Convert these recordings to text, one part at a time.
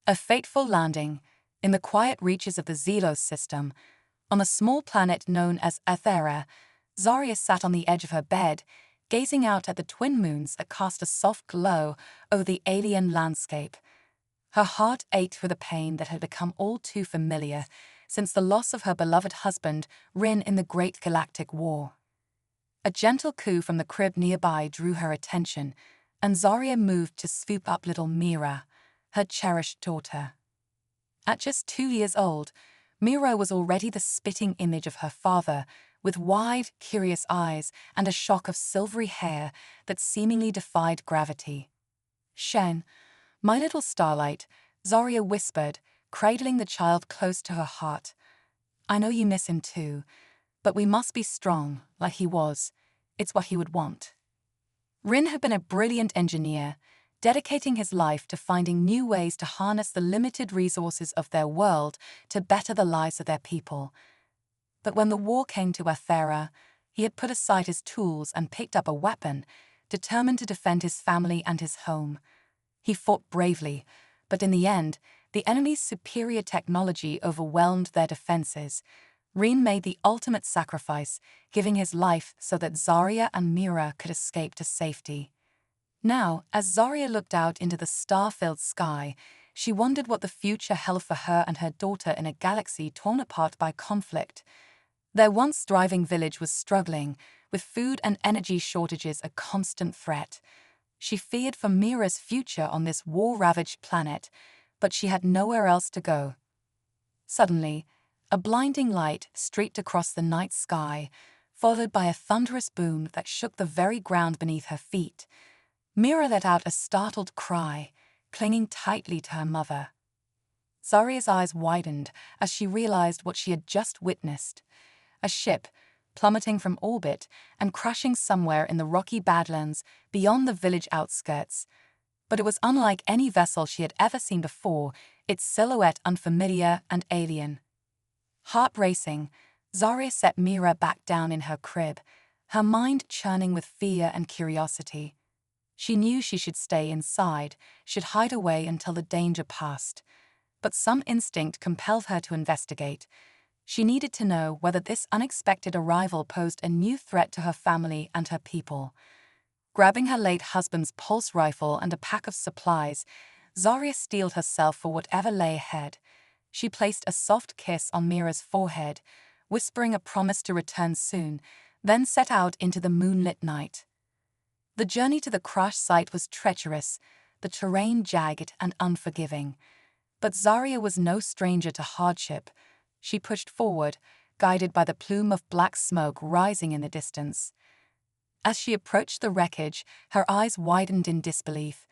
A fateful landing in the quiet reaches of the Zelos system, on a small planet known as Aethera. Zarya sat on the edge of her bed, gazing out at the twin moons that cast a soft glow over the alien landscape. Her heart ached for the pain that had become all too familiar since the loss of her beloved husband, Rin, in the Great Galactic War. A gentle coo from the crib nearby drew her attention, and Zarya moved to swoop up little Mira, her cherished daughter. At just 2 years old, Mira was already the spitting image of her father, with wide, curious eyes and a shock of silvery hair that seemingly defied gravity. "Shen, my little starlight," Zarya whispered, cradling the child close to her heart. "I know you miss him too, but we must be strong, like he was. It's what he would want." Rin had been a brilliant engineer, dedicating his life to finding new ways to harness the limited resources of their world to better the lives of their people. But when the war came to Aethera, he had put aside his tools and picked up a weapon, determined to defend his family and his home. He fought bravely, but in the end, the enemy's superior technology overwhelmed their defenses. Rin made the ultimate sacrifice, giving his life so that Zarya and Mira could escape to safety. Now, as Zarya looked out into the star-filled sky, she wondered what the future held for her and her daughter in a galaxy torn apart by conflict. Their once thriving village was struggling, with food and energy shortages a constant threat. She feared for Mira's future on this war-ravaged planet, but she had nowhere else to go. Suddenly, a blinding light streaked across the night sky, followed by a thunderous boom that shook the very ground beneath her feet. Mira let out a startled cry, clinging tightly to her mother. Zarya's eyes widened as she realized what she had just witnessed. A ship, plummeting from orbit and crashing somewhere in the rocky badlands beyond the village outskirts. But it was unlike any vessel she had ever seen before, its silhouette unfamiliar and alien. Heart racing, Zarya set Mira back down in her crib, her mind churning with fear and curiosity. She knew she should stay inside, should hide away until the danger passed. But some instinct compelled her to investigate. She needed to know whether this unexpected arrival posed a new threat to her family and her people. Grabbing her late husband's pulse rifle and a pack of supplies, Zarya steeled herself for whatever lay ahead. She placed a soft kiss on Mira's forehead, whispering a promise to return soon, then set out into the moonlit night. The journey to the crash site was treacherous, the terrain jagged and unforgiving. But Zarya was no stranger to hardship. She pushed forward, guided by the plume of black smoke rising in the distance. As she approached the wreckage, her eyes widened in disbelief.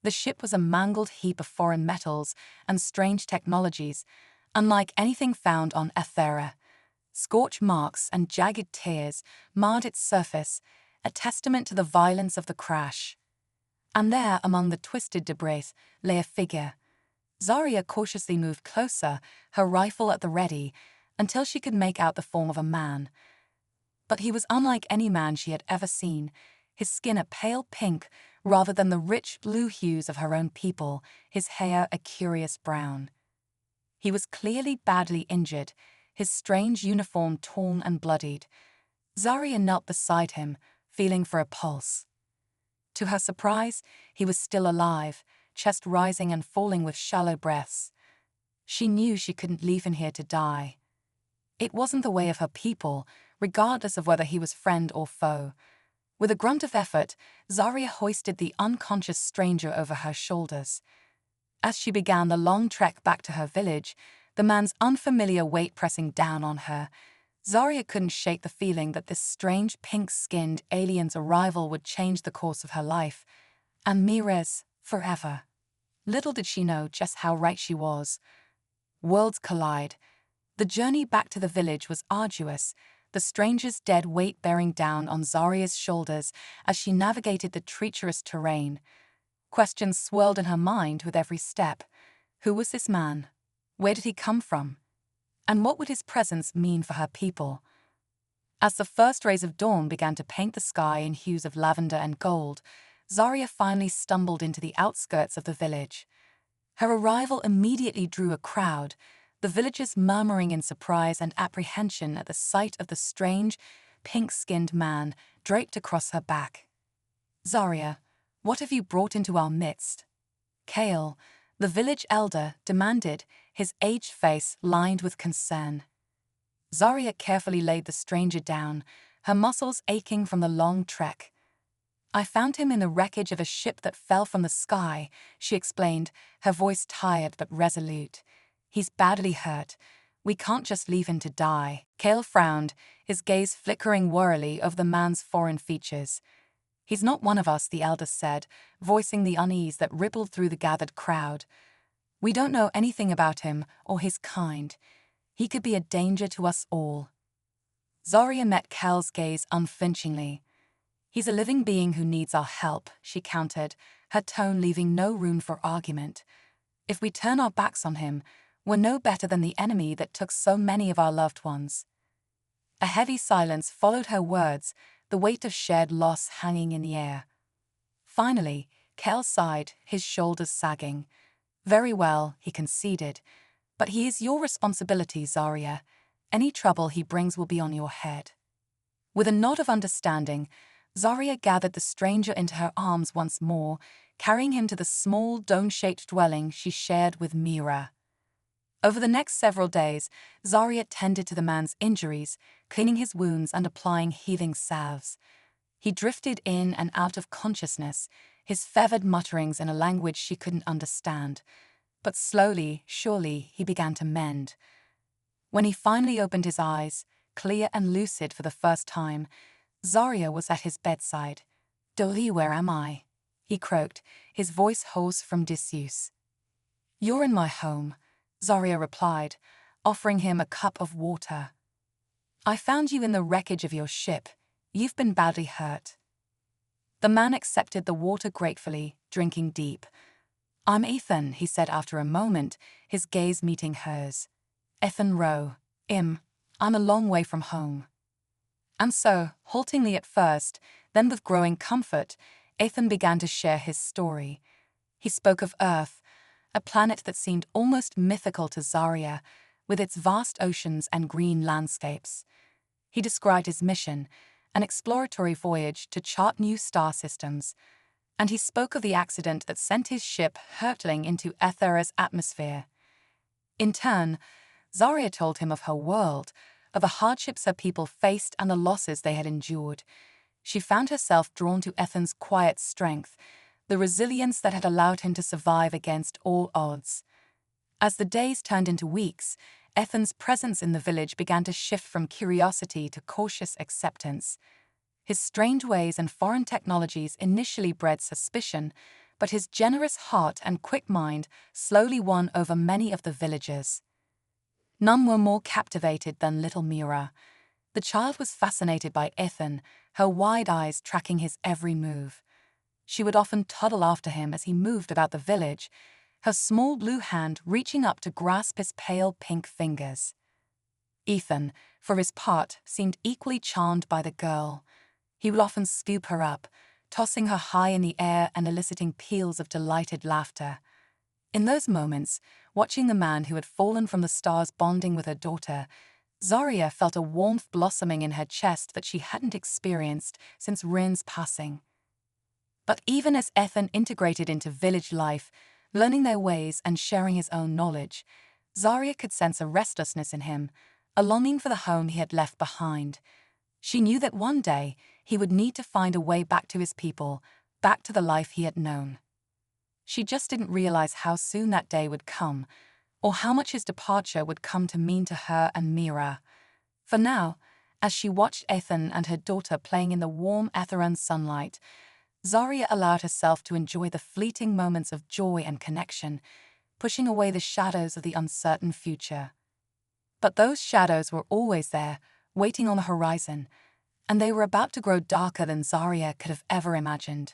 The ship was a mangled heap of foreign metals and strange technologies, unlike anything found on Aethera. Scorch marks and jagged tears marred its surface, a testament to the violence of the crash. And there, among the twisted debris, lay a figure. Zarya cautiously moved closer, her rifle at the ready, until she could make out the form of a man. But he was unlike any man she had ever seen, his skin a pale pink rather than the rich blue hues of her own people, his hair a curious brown. He was clearly badly injured, his strange uniform torn and bloodied. Zarya knelt beside him, feeling for a pulse. To her surprise, he was still alive, chest rising and falling with shallow breaths. She knew she couldn't leave him here to die. It wasn't the way of her people, regardless of whether he was friend or foe. With a grunt of effort, Zarya hoisted the unconscious stranger over her shoulders. As she began the long trek back to her village, the man's unfamiliar weight pressing down on her, Zarya couldn't shake the feeling that this strange pink-skinned alien's arrival would change the course of her life, and Mira's forever. Little did she know just how right she was. Worlds collide. The journey back to the village was arduous, the stranger's dead weight bearing down on Zarya's shoulders as she navigated the treacherous terrain. Questions swirled in her mind with every step. Who was this man? Where did he come from? And what would his presence mean for her people? As the first rays of dawn began to paint the sky in hues of lavender and gold, Zarya finally stumbled into the outskirts of the village. Her arrival immediately drew a crowd, the villagers murmuring in surprise and apprehension at the sight of the strange, pink-skinned man draped across her back. "Zarya, what have you brought into our midst?" Kale, the village elder, demanded, his aged face lined with concern. Zarya carefully laid the stranger down, her muscles aching from the long trek. "I found him in the wreckage of a ship that fell from the sky," she explained, her voice tired but resolute. "He's badly hurt. We can't just leave him to die." Kale frowned, his gaze flickering warily over the man's foreign features. "He's not one of us," the elder said, voicing the unease that rippled through the gathered crowd. "We don't know anything about him or his kind. He could be a danger to us all." Zarya met Kale's gaze unflinchingly. "He's a living being who needs our help," she countered, her tone leaving no room for argument. "If we turn our backs on him, we're no better than the enemy that took so many of our loved ones." A heavy silence followed her words, the weight of shared loss hanging in the air. Finally, Kale sighed, his shoulders sagging. "Very well," he conceded, "but he is your responsibility, Zarya. Any trouble he brings will be on your head." With a nod of understanding, Zarya gathered the stranger into her arms once more, carrying him to the small, dome-shaped dwelling she shared with Mira. Over the next several days, Zarya tended to the man's injuries, cleaning his wounds and applying healing salves. He drifted in and out of consciousness, his feathered mutterings in a language she couldn't understand. But slowly, surely, he began to mend. When he finally opened his eyes, clear and lucid for the first time, Zarya was at his bedside. "Doli, where am I?" he croaked, his voice hoarse from disuse. "You're in my home," Zarya replied, offering him a cup of water. "I found you in the wreckage of your ship. You've been badly hurt." The man accepted the water gratefully, drinking deep. "I'm Ethan," he said after a moment, his gaze meeting hers. "Ethan Rowe. I'm a long way from home." And so, haltingly at first, then with growing comfort, Ethan began to share his story. He spoke of Earth, a planet that seemed almost mythical to Zarya, with its vast oceans and green landscapes. He described his mission, an exploratory voyage to chart new star systems, and he spoke of the accident that sent his ship hurtling into Ethera's atmosphere. In turn, Zarya told him of her world, of the hardships her people faced and the losses they had endured. She found herself drawn to Ethan's quiet strength, the resilience that had allowed him to survive against all odds. As the days turned into weeks, Ethan's presence in the village began to shift from curiosity to cautious acceptance. His strange ways and foreign technologies initially bred suspicion, but his generous heart and quick mind slowly won over many of the villagers. None were more captivated than little Mira. The child was fascinated by Ethan, her wide eyes tracking his every move. She would often toddle after him as he moved about the village, her small blue hand reaching up to grasp his pale pink fingers. Ethan, for his part, seemed equally charmed by the girl. He would often scoop her up, tossing her high in the air and eliciting peals of delighted laughter. In those moments, watching the man who had fallen from the stars bonding with her daughter, Zarya felt a warmth blossoming in her chest that she hadn't experienced since Rin's passing. But even as Ethan integrated into village life, learning their ways and sharing his own knowledge, Zarya could sense a restlessness in him, a longing for the home he had left behind. She knew that one day he would need to find a way back to his people, back to the life he had known. She just didn't realize how soon that day would come, or how much his departure would come to mean to her and Mira. For now, as she watched Ethan and her daughter playing in the warm Etheran sunlight, Zarya allowed herself to enjoy the fleeting moments of joy and connection, pushing away the shadows of the uncertain future. But those shadows were always there, waiting on the horizon, and they were about to grow darker than Zarya could have ever imagined.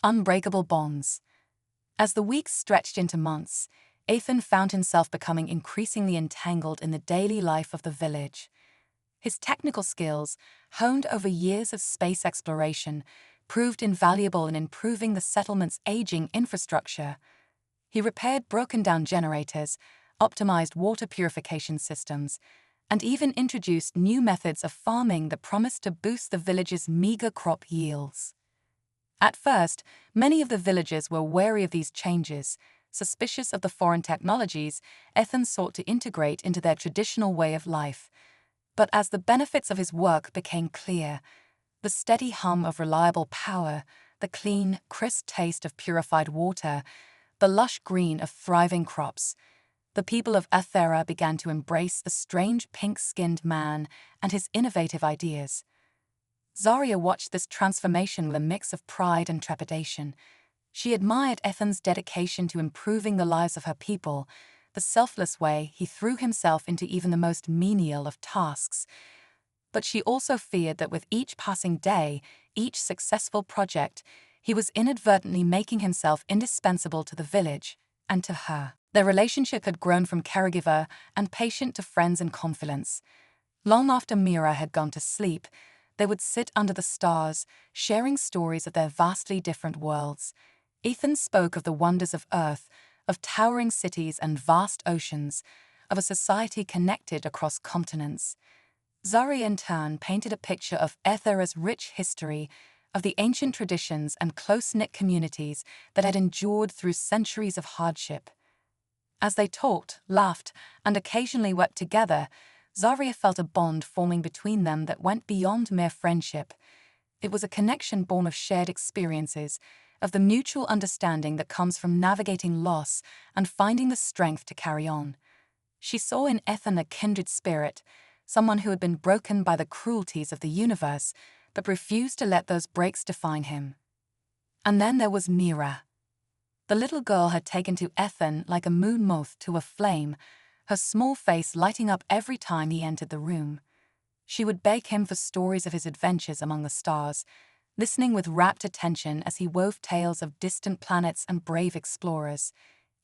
Unbreakable bonds. As the weeks stretched into months, Ethan found himself becoming increasingly entangled in the daily life of the village. His technical skills, honed over years of space exploration, proved invaluable in improving the settlement's aging infrastructure. He repaired broken-down generators, optimized water purification systems, and even introduced new methods of farming that promised to boost the village's meager crop yields. At first, many of the villagers were wary of these changes. Suspicious of the foreign technologies Ethan sought to integrate into their traditional way of life. But as the benefits of his work became clear, the steady hum of reliable power, the clean, crisp taste of purified water, the lush green of thriving crops, the people of Athera began to embrace the strange pink-skinned man and his innovative ideas. Zarya watched this transformation with a mix of pride and trepidation. She admired Ethan's dedication to improving the lives of her people, the selfless way he threw himself into even the most menial of tasks. But she also feared that with each passing day, each successful project, he was inadvertently making himself indispensable to the village and to her. Their relationship had grown from caregiver and patient to friends and confidants. Long after Mira had gone to sleep, they would sit under the stars, sharing stories of their vastly different worlds. Ethan spoke of the wonders of Earth, of towering cities and vast oceans, of a society connected across continents. Zari in turn painted a picture of Aethera's rich history, of the ancient traditions and close-knit communities that had endured through centuries of hardship. As they talked, laughed, and occasionally wept together, Zarya felt a bond forming between them that went beyond mere friendship. It was a connection born of shared experiences, of the mutual understanding that comes from navigating loss and finding the strength to carry on. She saw in Ethan a kindred spirit, someone who had been broken by the cruelties of the universe, but refused to let those breaks define him. And then there was Mira. The little girl had taken to Ethan like a moon moth to a flame, her small face lighting up every time he entered the room. She would beg him for stories of his adventures among the stars, listening with rapt attention as he wove tales of distant planets and brave explorers.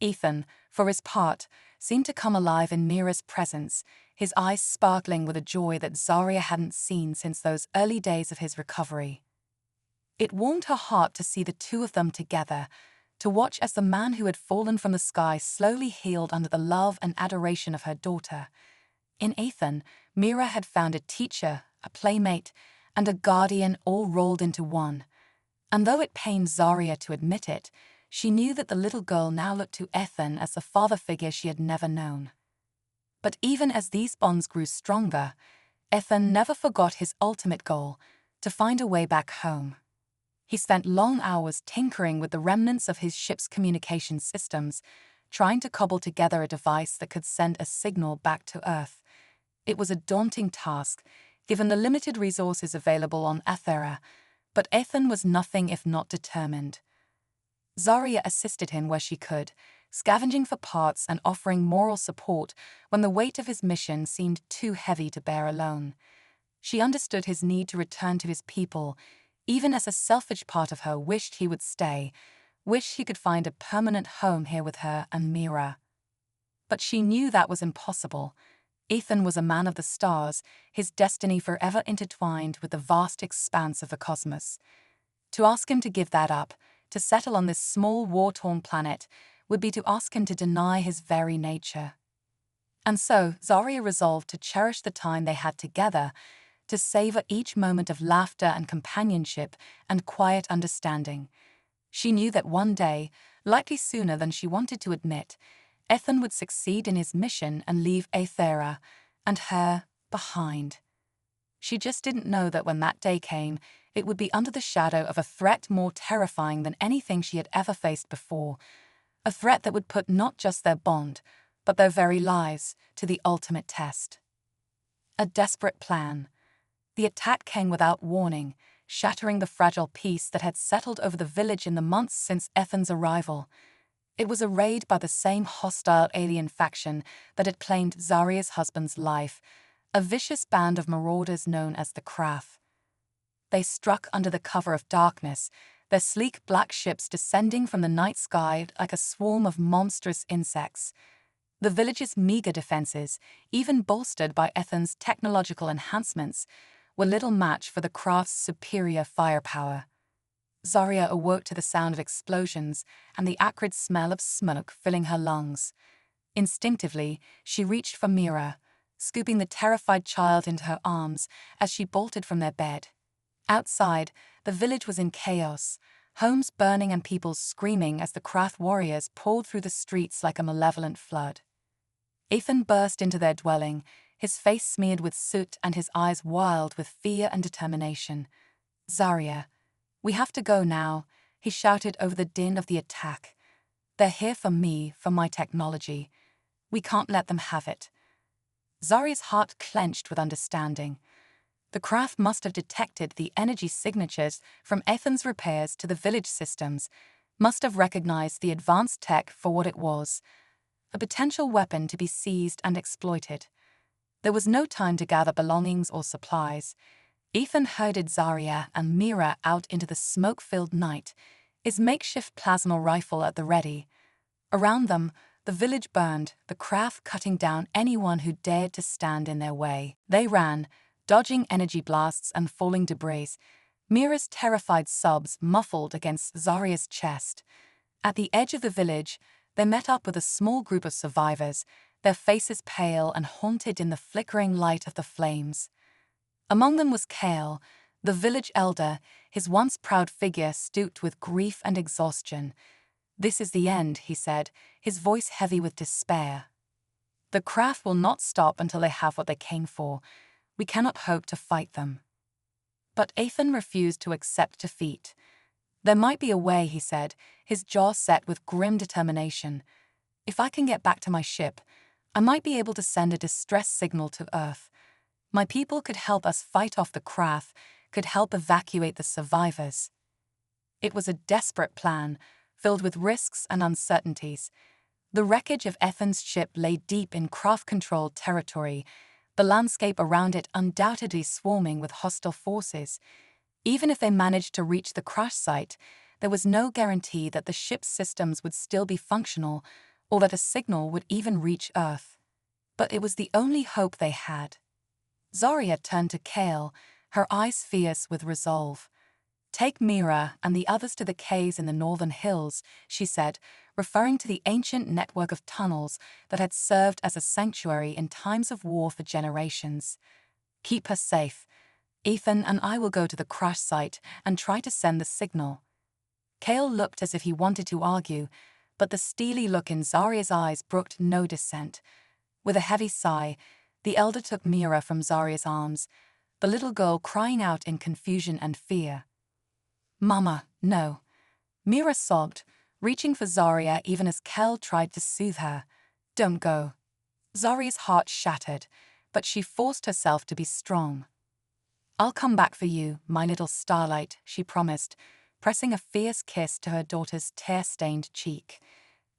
Ethan, for his part, seemed to come alive in Mira's presence, his eyes sparkling with a joy that Zarya hadn't seen since those early days of his recovery. It warmed her heart to see the two of them together, to watch as the man who had fallen from the sky slowly healed under the love and adoration of her daughter. In Ethan, Mira had found a teacher, a playmate, and a guardian all rolled into one. And though it pained Zarya to admit it, she knew that the little girl now looked to Ethan as the father figure she had never known. But even as these bonds grew stronger, Ethan never forgot his ultimate goal, to find a way back home. He spent long hours tinkering with the remnants of his ship's communication systems, trying to cobble together a device that could send a signal back to Earth. It was a daunting task, given the limited resources available on Athera, but Ethan was nothing if not determined. Zarya assisted him where she could, scavenging for parts and offering moral support when the weight of his mission seemed too heavy to bear alone. She understood his need to return to his people, even as a selfish part of her wished he would stay, wished he could find a permanent home here with her and Mira. But she knew that was impossible. Ethan was a man of the stars, his destiny forever intertwined with the vast expanse of the cosmos. To ask him to give that up, to settle on this small war-torn planet, would be to ask him to deny his very nature. And so, Zarya resolved to cherish the time they had together, to savor each moment of laughter and companionship and quiet understanding. She knew that one day, likely sooner than she wanted to admit, Ethan would succeed in his mission and leave Aethera and her behind. She just didn't know that when that day came, it would be under the shadow of a threat more terrifying than anything she had ever faced before, a threat that would put not just their bond, but their very lives to the ultimate test. A desperate plan. The attack came without warning, shattering the fragile peace that had settled over the village in the months since Ethan's arrival. It was a raid by the same hostile alien faction that had claimed Zarya's husband's life, a vicious band of marauders known as the Craft. They struck under the cover of darkness, their sleek black ships descending from the night sky like a swarm of monstrous insects. The village's meager defenses, even bolstered by Ethan's technological enhancements, were little match for the Craft's superior firepower. Zarya awoke to the sound of explosions and the acrid smell of smoke filling her lungs. Instinctively, she reached for Mira, scooping the terrified child into her arms as she bolted from their bed. Outside, the village was in chaos, homes burning and people screaming as the Krath warriors poured through the streets like a malevolent flood. Ethan burst into their dwelling, his face smeared with soot and his eyes wild with fear and determination. "Zarya, we have to go now," he shouted over the din of the attack. "They're here for me, for my technology. We can't let them have it." Zarya's heart clenched with understanding. The craft must have detected the energy signatures from Ethan's repairs to the village systems, must have recognized the advanced tech for what it was, a potential weapon to be seized and exploited. There was no time to gather belongings or supplies. Ethan herded Zarya and Mira out into the smoke-filled night, his makeshift plasma rifle at the ready. Around them, the village burned, the craft cutting down anyone who dared to stand in their way. They ran, dodging energy blasts and falling debris, Mira's terrified sobs muffled against Zarya's chest. At the edge of the village, they met up with a small group of survivors, their faces pale and haunted in the flickering light of the flames. Among them was Kale, the village elder, his once proud figure stooped with grief and exhaustion. "This is the end," he said, his voice heavy with despair. "The craft will not stop until they have what they came for. We cannot hope to fight them." But Ethan refused to accept defeat. "There might be a way," he said, his jaw set with grim determination. "If I can get back to my ship, I might be able to send a distress signal to Earth. My people could help us fight off the craft, could help evacuate the survivors." It was a desperate plan, filled with risks and uncertainties. The wreckage of Ethan's ship lay deep in craft-controlled territory, the landscape around it undoubtedly swarming with hostile forces. Even if they managed to reach the crash site, there was no guarantee that the ship's systems would still be functional or that a signal would even reach Earth. But it was the only hope they had. Zarya turned to Kale, her eyes fierce with resolve. "Take Mira and the others to the caves in the northern hills," she said, referring to the ancient network of tunnels that had served as a sanctuary in times of war for generations. "Keep her safe. Ethan and I will go to the crash site and try to send the signal." Kale looked as if he wanted to argue, but the steely look in Zarya's eyes brooked no dissent. With a heavy sigh, the elder took Mira from Zarya's arms, the little girl crying out in confusion and fear. "Mama, no." Mira sobbed, reaching for Zarya even as Kel tried to soothe her. "Don't go." Zarya's heart shattered, but she forced herself to be strong. "I'll come back for you, my little starlight," she promised, pressing a fierce kiss to her daughter's tear-stained cheek.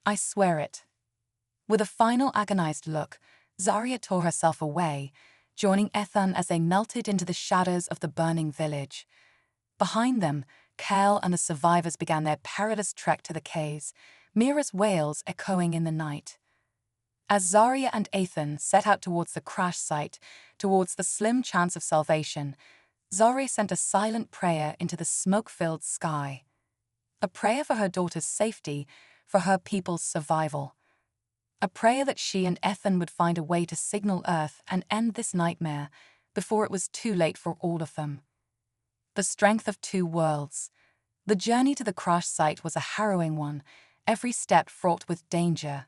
"I swear it." With a final agonized look, Zarya tore herself away, joining Ethan as they melted into the shadows of the burning village. Behind them, Kel and the survivors began their perilous trek to the caves, Mira's wails echoing in the night. As Zarya and Ethan set out towards the crash site, towards the slim chance of salvation, Zarya sent a silent prayer into the smoke-filled sky. A prayer for her daughter's safety, for her people's survival. A prayer that she and Ethan would find a way to signal Earth and end this nightmare before it was too late for all of them. The strength of two worlds. The journey to the crash site was a harrowing one, every step fraught with danger.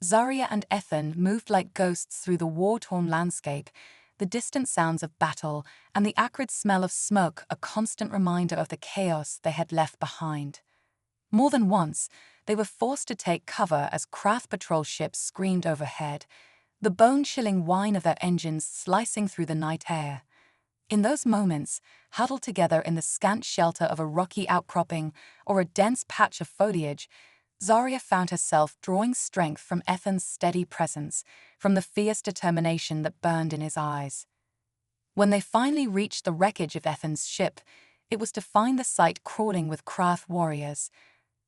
Zarya and Ethan moved like ghosts through the war-torn landscape, the distant sounds of battle and the acrid smell of smoke a constant reminder of the chaos they had left behind. More than once, they were forced to take cover as craft patrol ships screamed overhead, the bone-chilling whine of their engines slicing through the night air. In those moments, huddled together in the scant shelter of a rocky outcropping or a dense patch of foliage, Zarya found herself drawing strength from Ethan's steady presence, from the fierce determination that burned in his eyes. When they finally reached the wreckage of Ethan's ship, it was to find the site crawling with craft warriors.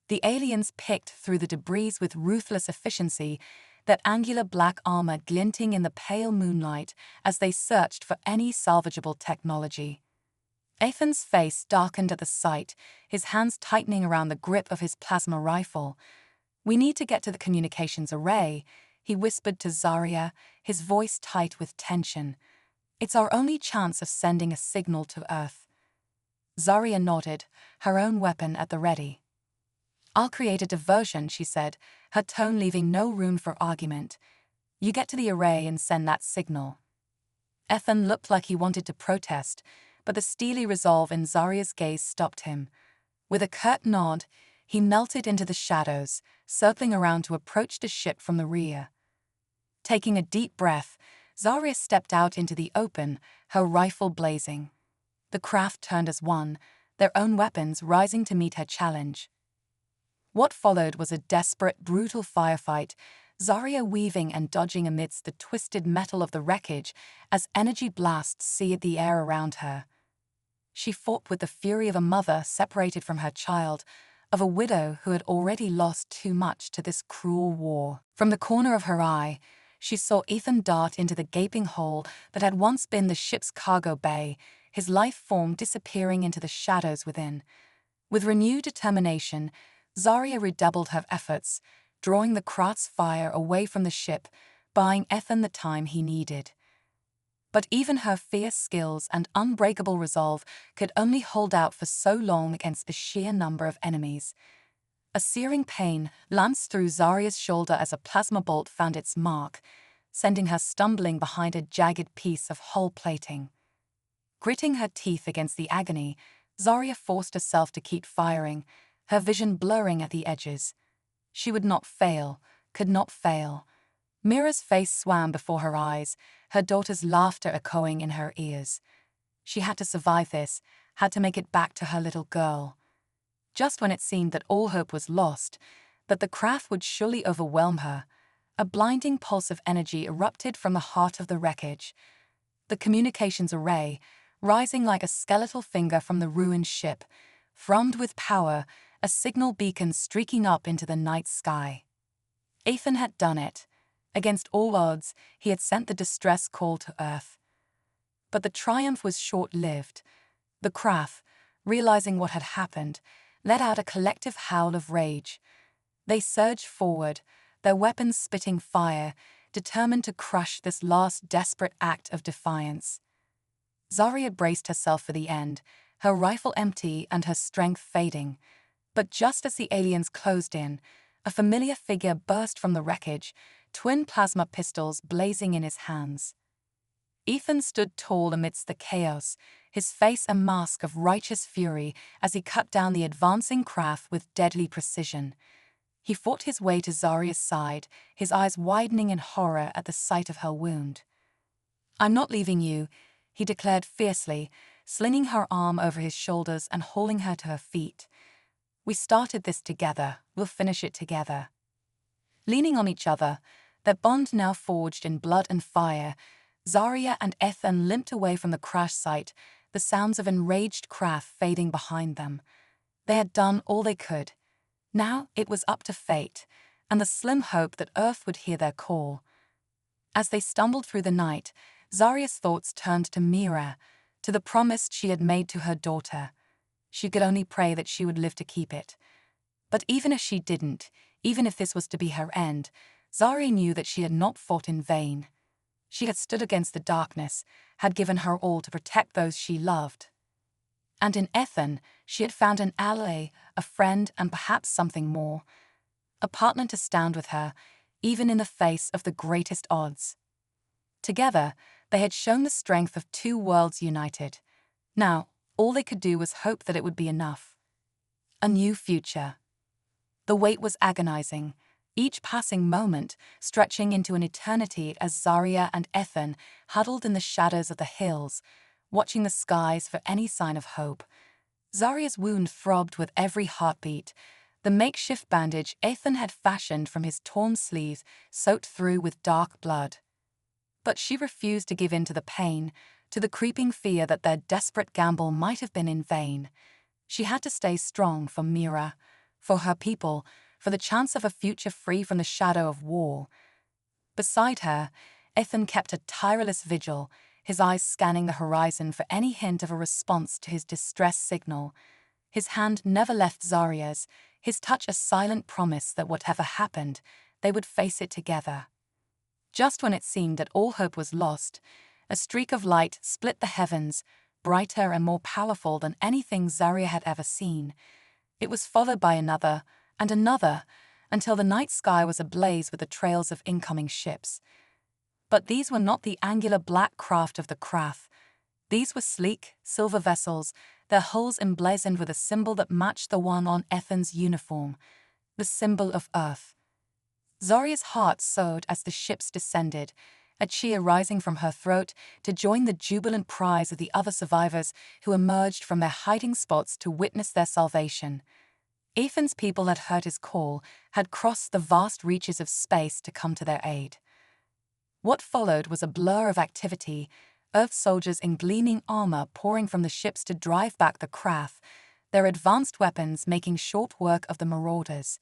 The aliens picked through the debris with ruthless efficiency, that angular black armor glinting in the pale moonlight as they searched for any salvageable technology. Ethan's face darkened at the sight, his hands tightening around the grip of his plasma rifle. "We need to get to the communications array," he whispered to Zarya, his voice tight with tension. "It's our only chance of sending a signal to Earth." Zarya nodded, her own weapon at the ready. "I'll create a diversion," she said, her tone leaving no room for argument. "You get to the array and send that signal." Ethan looked like he wanted to protest, but the steely resolve in Zarya's gaze stopped him. With a curt nod, he melted into the shadows, circling around to approach the ship from the rear. Taking a deep breath, Zarya stepped out into the open, her rifle blazing. The craft turned as one, their own weapons rising to meet her challenge. What followed was a desperate, brutal firefight, Zarya weaving and dodging amidst the twisted metal of the wreckage as energy blasts seared the air around her. She fought with the fury of a mother separated from her child, of a widow who had already lost too much to this cruel war. From the corner of her eye, she saw Ethan dart into the gaping hole that had once been the ship's cargo bay, his life form disappearing into the shadows within. With renewed determination, Zarya redoubled her efforts, drawing the craft's fire away from the ship, buying Ethan the time he needed. But even her fierce skills and unbreakable resolve could only hold out for so long against the sheer number of enemies. A searing pain lanced through Zarya's shoulder as a plasma bolt found its mark, sending her stumbling behind a jagged piece of hull plating. Gritting her teeth against the agony, Zarya forced herself to keep firing, her vision blurring at the edges. She would not fail, could not fail. Mira's face swam before her eyes, her daughter's laughter echoing in her ears. She had to survive this, had to make it back to her little girl. Just when it seemed that all hope was lost, that the craft would surely overwhelm her, a blinding pulse of energy erupted from the heart of the wreckage. The communications array, rising like a skeletal finger from the ruined ship, thrummed with power, a signal beacon streaking up into the night sky. Ethan had done it. Against all odds, he had sent the distress call to Earth. But the triumph was short-lived. The craft, realizing what had happened, let out a collective howl of rage. They surged forward, their weapons spitting fire, determined to crush this last desperate act of defiance. Zarya braced herself for the end, her rifle empty and her strength fading. But just as the aliens closed in, a familiar figure burst from the wreckage, twin plasma pistols blazing in his hands. Ethan stood tall amidst the chaos, his face a mask of righteous fury as he cut down the advancing craft with deadly precision. He fought his way to Zarya's side, his eyes widening in horror at the sight of her wound. "I'm not leaving you," he declared fiercely, slinging her arm over his shoulders and hauling her to her feet. "We started this together, we'll finish it together." Leaning on each other, their bond now forged in blood and fire, Zarya and Ethan limped away from the crash site, the sounds of enraged craft fading behind them. They had done all they could. Now it was up to fate, and the slim hope that Earth would hear their call. As they stumbled through the night, Zarya's thoughts turned to Mira, to the promise she had made to her daughter. She could only pray that she would live to keep it. But even if she didn't, even if this was to be her end, Zarya knew that she had not fought in vain. She had stood against the darkness, had given her all to protect those she loved. And in Ethan, she had found an ally, a friend, and perhaps something more. A partner to stand with her, even in the face of the greatest odds. Together, they had shown the strength of two worlds united. Now, all they could do was hope that it would be enough. A new future. The wait was agonizing, each passing moment stretching into an eternity as Zarya and Ethan huddled in the shadows of the hills, watching the skies for any sign of hope. Zarya's wound throbbed with every heartbeat, the makeshift bandage Ethan had fashioned from his torn sleeve soaked through with dark blood. But she refused to give in to the pain, to the creeping fear that their desperate gamble might have been in vain. She had to stay strong for Mira, for her people, for the chance of a future free from the shadow of war. Beside her, Ethan kept a tireless vigil, his eyes scanning the horizon for any hint of a response to his distress signal. His hand never left Zarya's, his touch a silent promise that whatever happened, they would face it together. Just when it seemed that all hope was lost, a streak of light split the heavens, brighter and more powerful than anything Zarya had ever seen. It was followed by another, and another, until the night sky was ablaze with the trails of incoming ships. But these were not the angular black craft of the Krath. These were sleek, silver vessels, their hulls emblazoned with a symbol that matched the one on Ethan's uniform, the symbol of Earth. Zarya's heart soared as the ships descended, a cheer rising from her throat to join the jubilant cries of the other survivors who emerged from their hiding spots to witness their salvation. Ethan's people had heard his call, had crossed the vast reaches of space to come to their aid. What followed was a blur of activity, Earth soldiers in gleaming armor pouring from the ships to drive back the Krath, their advanced weapons making short work of the marauders.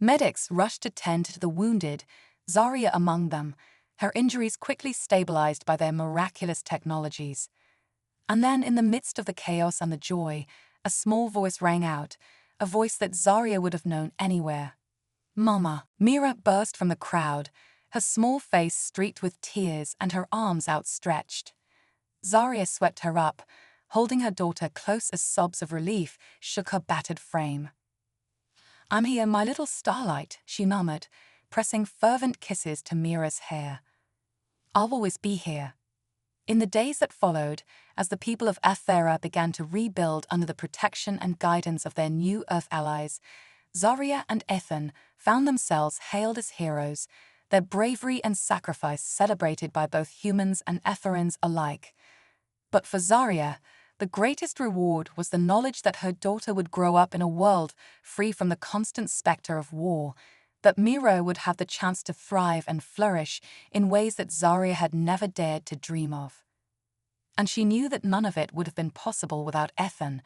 Medics rushed to tend to the wounded, Zarya among them, her injuries quickly stabilized by their miraculous technologies. And then, in the midst of the chaos and the joy, a small voice rang out, a voice that Zarya would have known anywhere. "Mama!" Mira burst from the crowd, her small face streaked with tears and her arms outstretched. Zarya swept her up, holding her daughter close as sobs of relief shook her battered frame. "I'm here, my little starlight," she murmured, pressing fervent kisses to Mira's hair. "I'll always be here." In the days that followed, as the people of Athera began to rebuild under the protection and guidance of their new Earth allies, Zarya and Ethan found themselves hailed as heroes, their bravery and sacrifice celebrated by both humans and Etherans alike. But for Zarya, the greatest reward was the knowledge that her daughter would grow up in a world free from the constant specter of war, that Mira would have the chance to thrive and flourish in ways that Zarya had never dared to dream of. And she knew that none of it would have been possible without Ethan,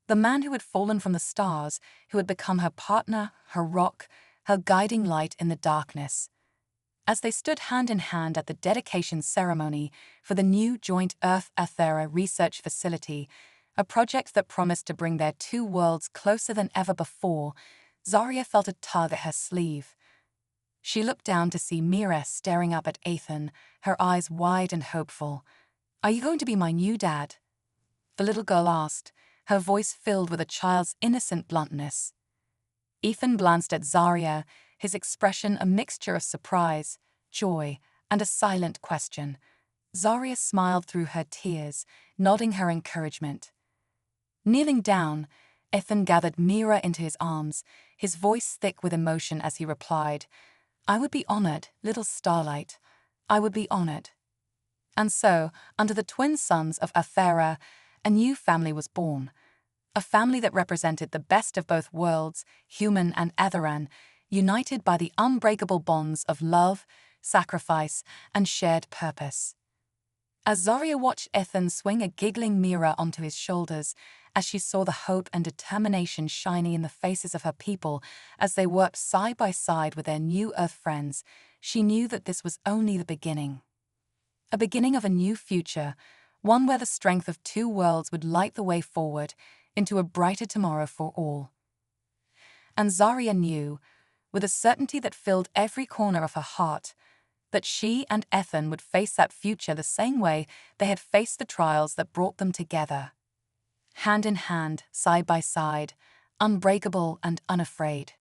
the man who had fallen from the stars, who had become her partner, her rock, her guiding light in the darkness. As they stood hand in hand at the dedication ceremony for the new joint Earth-Athera research facility, a project that promised to bring their two worlds closer than ever before, Zarya felt a tug at her sleeve. She looked down to see Mira staring up at Ethan, her eyes wide and hopeful. "Are you going to be my new dad?" the little girl asked, her voice filled with a child's innocent bluntness. Ethan glanced at Zarya, his expression a mixture of surprise, joy, and a silent question. Zarya smiled through her tears, nodding her encouragement. Kneeling down, Ethan gathered Mira into his arms, his voice thick with emotion as he replied, "I would be honored, little starlight. I would be honored." And so, under the twin sons of Athera, a new family was born. A family that represented the best of both worlds, human and Atheran, united by the unbreakable bonds of love, sacrifice, and shared purpose. As Zarya watched Ethan swing a giggling Mira onto his shoulders, as she saw the hope and determination shining in the faces of her people as they worked side by side with their new Earth friends, she knew that this was only the beginning. A beginning of a new future, one where the strength of two worlds would light the way forward into a brighter tomorrow for all. And Zarya knew, with a certainty that filled every corner of her heart, that she and Ethan would face that future the same way they had faced the trials that brought them together. Hand in hand, side by side, unbreakable and unafraid.